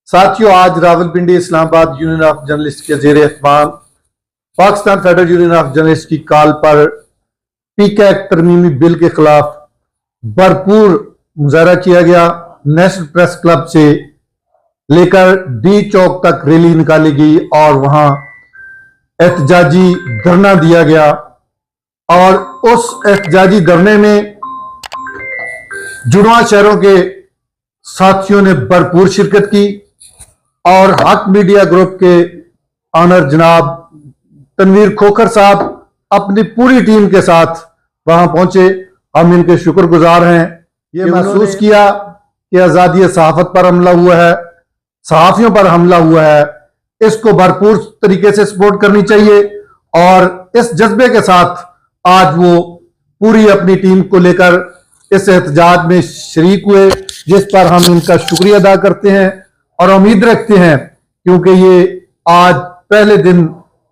साथियों, आज Rawalpindi Islamabad union of journalist के जेर एहतमाम Pakistan federal union of journalist की कॉल पर पीकैक तरमीमी बिल के खिलाफ भरपूर मुजाहरा किया गया। नेशनल प्रेस क्लब से लेकर डी चौक तक रैली निकाली गई और वहां एहतजाजी धरना दिया गया और उस एहतजाजी धरने में जुड़वा शहरों के साथियों ने भरपूर शिरकत की और हक मीडिया ग्रुप के ऑनर जनाब तनवीर खोखर साहब अपनी पूरी टीम के साथ वहां पहुंचे। हम इनके शुक्रगुजार हैं। ये महसूस किया कि आज़ादी सहाफत पर हमला हुआ है, सहाफियों पर हमला हुआ है, इसको भरपूर तरीके से सपोर्ट करनी चाहिए और इस जज्बे के साथ आज वो पूरी अपनी टीम को लेकर इस एहतजाज में शरीक हुए, जिस पर हम इनका शुक्रिया अदा करते हैं और उम्मीद रखते हैं, क्योंकि ये आज पहले दिन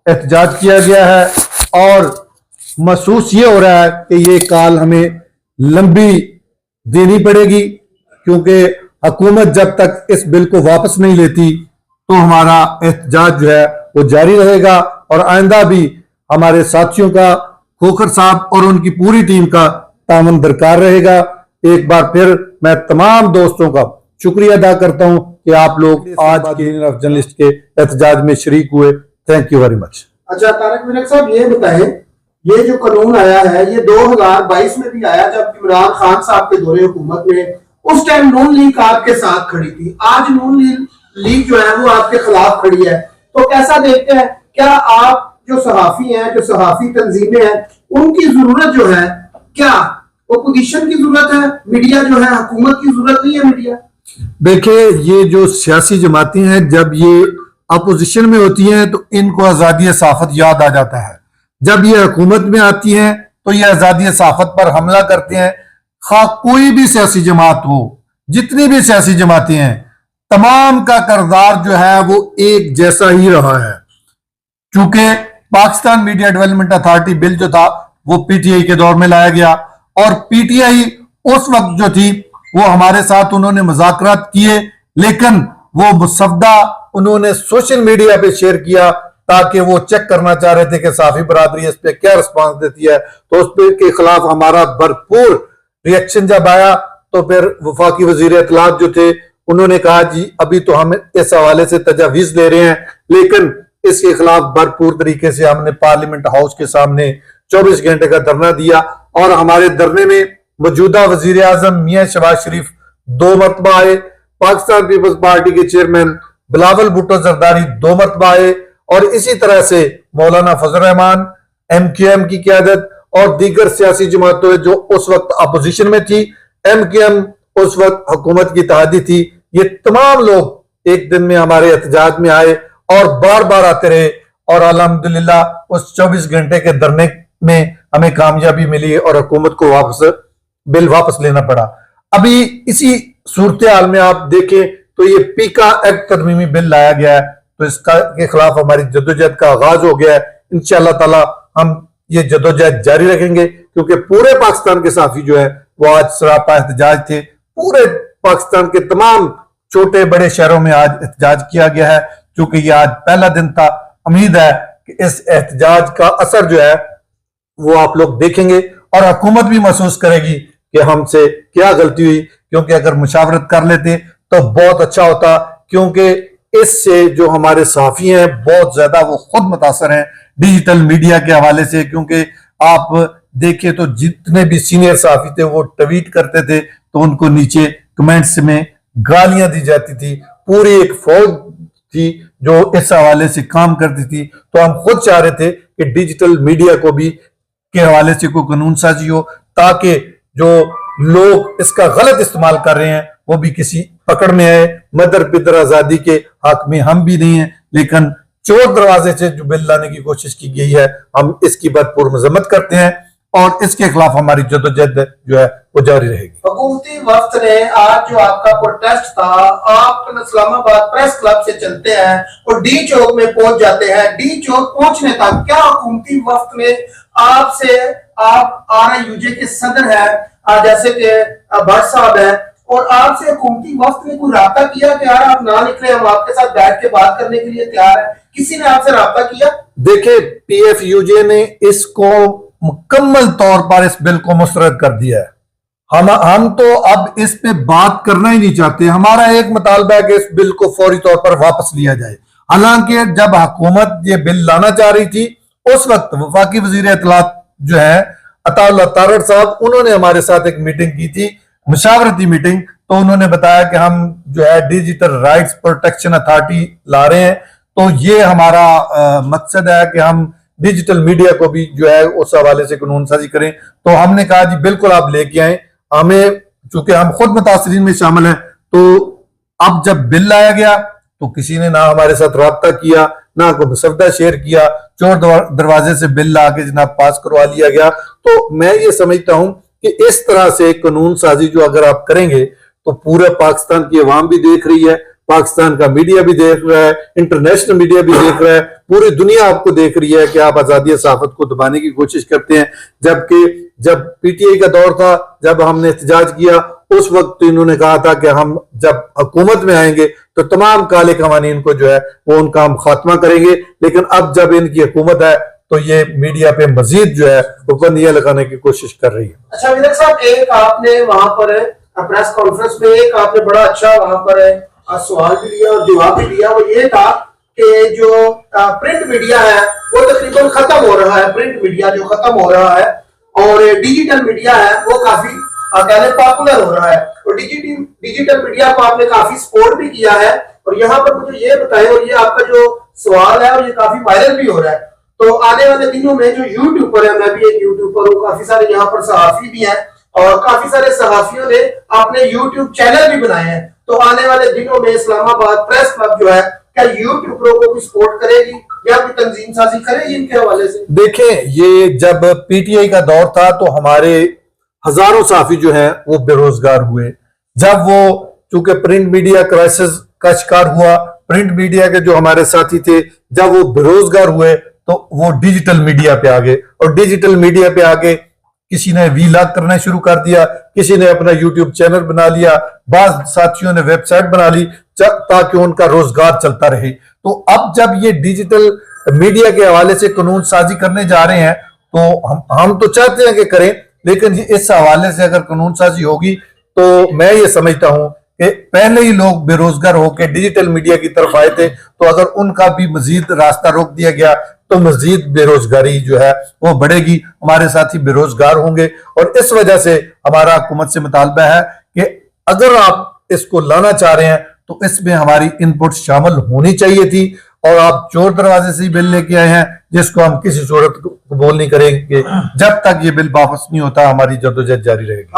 एहतजाज किया गया है और महसूस ये हो रहा है कि ये कॉल हमें लंबी देनी पड़ेगी, क्योंकि हुकूमत जब तक इस बिल को वापस नहीं लेती तो हमारा एहतजाज जो है वो जारी रहेगा और आइंदा भी हमारे साथियों का, खोखर साहब और उनकी पूरी टीम का तामन दरकार रहेगा। एक बार फिर मैं तमाम दोस्तों का शुक्रिया अदा करता हूं कि आप लोग आज के यूनियन ऑफ जर्नलिस्ट के एहतजाज में शरीक हुए। Thank you very much. अच्छा तारक मिनक साहब, ये बताएं, ये जो कानून आया है ये 2022 में भी आया जब इमरान खान साहब के दौरे हुकूमत में, उस टाइम नून लीग आपके साथ खड़ी थी। आज नून लीग जो है वो आपके खिलाफ खड़ी है, तो कैसा देखते हैं? क्या आप जो सहाफी हैं, जो सहाफी तंजीमें हैं, उनकी जरूरत जो है, क्या ओपोजिशन की जरूरत है मीडिया जो है, हुकूमत की जरूरत नहीं है मीडिया? देखिए, ये जो सियासी जमातें हैं जब ये अपोजिशन में होती हैं तो इनको आज़ादी सहाफत याद आ जाता है। जब ये हुकूमत में आती हैं तो ये आज़ादी सहाफत पर हमला करते हैं। खा कोई भी सियासी जमात हो, जितनी भी सियासी जमातें हैं, तमाम का किरदार जो है वो एक जैसा ही रहा है। क्योंकि Pakistan media development authority bill जो था वो पीटीआई के दौर में लाया गया और पीटीआई उस वक्त जो थी वो हमारे साथ उन्होंने मुज़ाकरात किए, लेकिन वो मुसवदा उन्होंने सोशल मीडिया पे शेयर किया ताकि वो चेक करना चाह रहे थे कि साफी बरादरी इस पे क्या रिस्पांस देती है। तो उस पे के खिलाफ हमारा भरपूर रिएक्शन जब आया तो फिर वफाकी वजीर इत्तलात जो थे उन्होंने कहा जी अभी तो हम इस हवाले से तजावीज ले रहे हैं, लेकिन इसके खिलाफ भरपूर तरीके से हमने पार्लियामेंट हाउस के सामने 24 घंटे का धरना दिया और हमारे धरने में मौजूदा वजीर आजम मियां शहबाज शरीफ 2 मरतबा आए, पाकिस्तान पीपल्स पार्टी के चेयरमैन बिलावल भुट्टो जरदारी 2 मरतबा आए और इसी तरह से मौलाना फजल रहमान, MQM की क़यादत और दीगर सियासी जमातों जो उस वक्त अपोजिशन में थी, MQM उस वक्त हुकूमत की इत्तेहादी थी, ये तमाम लोग एक दिन में हमारे एहतजाज में आए और बार बार आते रहे और अल्हम्दुलिल्लाह उस 24 घंटे के धरने में हमें कामयाबी मिली और हुकूमत को बिल वापस लेना पड़ा। अभी इसी सूरत हाल में आप देखें तो ये पीका एक्ट तरमीमी बिल लाया गया है, तो इसका के खिलाफ हमारी जद्दोजहद का आगाज हो गया है। इंशाअल्लाह ताला हम ये जद्दोजहद जारी रखेंगे, क्योंकि पूरे पाकिस्तान के साफी जो है वो आज सरापा एहतजाज थे। पूरे पाकिस्तान के तमाम छोटे बड़े शहरों में आज एहतजाज किया गया है, क्योंकि ये आज पहला दिन था। उम्मीद है कि इस एहतजाज का असर जो है वो आप लोग देखेंगे और हुकूमत भी महसूस करेगी कि हमसे क्या गलती हुई, क्योंकि अगर मुशावरत कर लेते तो बहुत अच्छा होता, क्योंकि इससे जो हमारे सहाफी हैं बहुत ज्यादा वो खुद मुतासर हैं डिजिटल मीडिया के हवाले से। क्योंकि आप देखें तो जितने भी सीनियर सहाफी थे वो ट्वीट करते थे तो उनको नीचे कमेंट्स में गालियां दी जाती थी। पूरी एक फौज थी जो इस हवाले से काम करती थी। तो हम खुद चाह रहे थे कि डिजिटल मीडिया को भी के हवाले से कोई कानून साजी हो, ताकि जो लोग इसका गलत इस्तेमाल कर रहे हैं वो भी किसी पकड़ में आए। मदर पिदर आजादी के हक में हम भी नहीं है, लेकिन चोर दरवाजे से जो बिल लाने की कोशिश की गई है हम इसकी भरपूर मजम्मत करते हैं और इसके खिलाफ हमारी जद्दोजहद जो है वो जारी रहेगी। हुकूमती वक्त ने आज जो आपका प्रोटेस्ट था, आप इस्लामाबाद प्रेस क्लब से चलते हैं और डी चौक में पहुंच जाते हैं। डी चौक पहुंचने तक क्या हुकूमती वक्त में आपसे, आप RIUJ के सदर हैं जैसे कि भट्ट साहब हैं, اور آپ سے حکومتی وفد نے کوئی رابطہ کیا کہ یار آپ نہ نکلیں, ہم آپ کے ساتھ بیٹھ کے بات کرنے کے لیے تیار ہیں؟ کسی نے آپ سے رابطہ کیا؟ دیکھیں پی ایف یو جے نے اس کو مکمل طور پر اس بل کو مسترد کر دیا ہے. ہم تو اب اس پہ بات کرنا ہی نہیں چاہتے. ہمارا ایک مطالبہ ہے کہ اس بل کو فوری طور پر واپس لیا جائے. حالانکہ جب حکومت یہ بل لانا چاہ رہی تھی اس وقت وفاقی وزیر اطلاعات جو ہے عطا اللہ تارڑ صاحب, انہوں نے ہمارے ساتھ ایک میٹنگ کی تھی, مشاورتی میٹنگ. تو انہوں نے بتایا کہ ہم جو ہے ڈیجیٹل رائٹس پروٹیکشن اتھارٹی لا رہے ہیں, تو یہ ہمارا مقصد ہے کہ ہم ڈیجیٹل میڈیا کو بھی جو ہے اس حوالے سے قانون سازی کریں. تو ہم نے کہا جی بالکل آپ لے کے آئیں. ہمیں چونکہ ہم خود متاثرین میں شامل ہیں, تو اب جب بل لایا گیا تو کسی نے نہ ہمارے ساتھ رابطہ کیا, نہ کوئی مسودہ شیئر کیا, چور دروازے سے بل لا کے جناب پاس کروا لیا گیا. تو میں یہ سمجھتا ہوں کہ اس طرح سے قانون سازی جو اگر آپ کریں گے تو پورے پاکستان کی عوام بھی دیکھ رہی ہے, پاکستان کا میڈیا بھی دیکھ رہا ہے, انٹرنیشنل میڈیا بھی دیکھ رہا ہے, پوری دنیا آپ کو دیکھ رہی ہے کہ آپ آزادی صحافت کو دبانے کی کوشش کرتے ہیں. جبکہ جب پی ٹی آئی کا دور تھا, جب ہم نے احتجاج کیا, اس وقت انہوں نے کہا تھا کہ ہم جب حکومت میں آئیں گے تو تمام کالے قوانین کو جو ہے وہ ان کا ہم خاتمہ کریں گے. لیکن اب جب ان کی حکومت ہے تو یہ میڈیا پہ مزید جو ہے پابندیاں لگانے کی کوشش کر رہی ہے. اچھا وزیر صاحب, ایک آپ نے وہاں پر پریس کانفرنس میں ایک آپ نے بڑا اچھا وہاں پر سوال بھی لیا اور جواب بھی لیا, وہ یہ تھا کہ جو پرنٹ میڈیا ہے وہ تقریباً ختم ہو رہا ہے, پرنٹ میڈیا جو ختم ہو رہا ہے, اور ڈیجیٹل میڈیا ہے وہ کافی پاپولر ہو رہا ہے, اور ڈیجیٹل میڈیا کو آپ نے کافی سپورٹ بھی کیا ہے. اور یہاں پر مجھے یہ بتائیں, اور یہ آپ کا جو سوال ہے اور یہ کافی وائرل بھی ہو رہا ہے, تو آنے والے دنوں میں جو یوٹیوبر ہے, میں بھی ایک یوٹیوبر ہوں, کافی سارے یہاں پر صحافی بھی ہیں اور کافی سارے صحافیوں نے اپنے یوٹیوب چینل بھی بنائے ہیں, تو آنے والے دنوں میں اسلام آباد پریس کلب جو ہے کیا یوٹیوبروں کو بھی سپورٹ کرے گی یا کوئی تنظیم سازی کرے گی ان کے حوالے سے؟ دیکھیں یہ جب پی ٹی آئی کا دور تھا تو ہمارے ہزاروں صحافی جو ہیں وہ بے روزگار ہوئے. جب وہ چونکہ پرنٹ میڈیا کرائسس کا شکار ہوا, پرنٹ میڈیا کے جو ہمارے ساتھی تھے جب وہ بے روزگار ہوئے تو وہ ڈیجیٹل میڈیا پہ آگے, اور ڈیجیٹل میڈیا پہ آگے کسی نے ویلاگ کرنا شروع کر دیا, کسی نے اپنا یوٹیوب چینل بنا لیا, بعض ساتھیوں نے ویب سائٹ بنا لی تاکہ ان کا روزگار چلتا رہے. تو اب جب یہ ڈیجیٹل میڈیا کے حوالے سے قانون سازی کرنے جا رہے ہیں تو ہم تو چاہتے ہیں کہ کریں, لیکن اس حوالے سے اگر قانون سازی ہوگی تو میں یہ سمجھتا ہوں کہ پہلے ہی لوگ بے روزگار ہو کے ڈیجیٹل میڈیا کی طرف آئے تھے, تو اگر ان کا بھی مزید راستہ روک دیا گیا تو مزید بے روزگاری جو ہے وہ بڑھے گی, ہمارے ساتھی بے روزگار ہوں گے. اور اس وجہ سے ہمارا حکومت سے مطالبہ ہے کہ اگر آپ اس کو لانا چاہ رہے ہیں تو اس میں ہماری ان پٹ شامل ہونی چاہیے تھی, اور آپ چور دروازے سے ہی بل لے کے آئے ہیں جس کو ہم کسی صورت قبول نہیں کریں گے. جب تک یہ بل واپس نہیں ہوتا ہماری جدوجہد جاری رہے گی.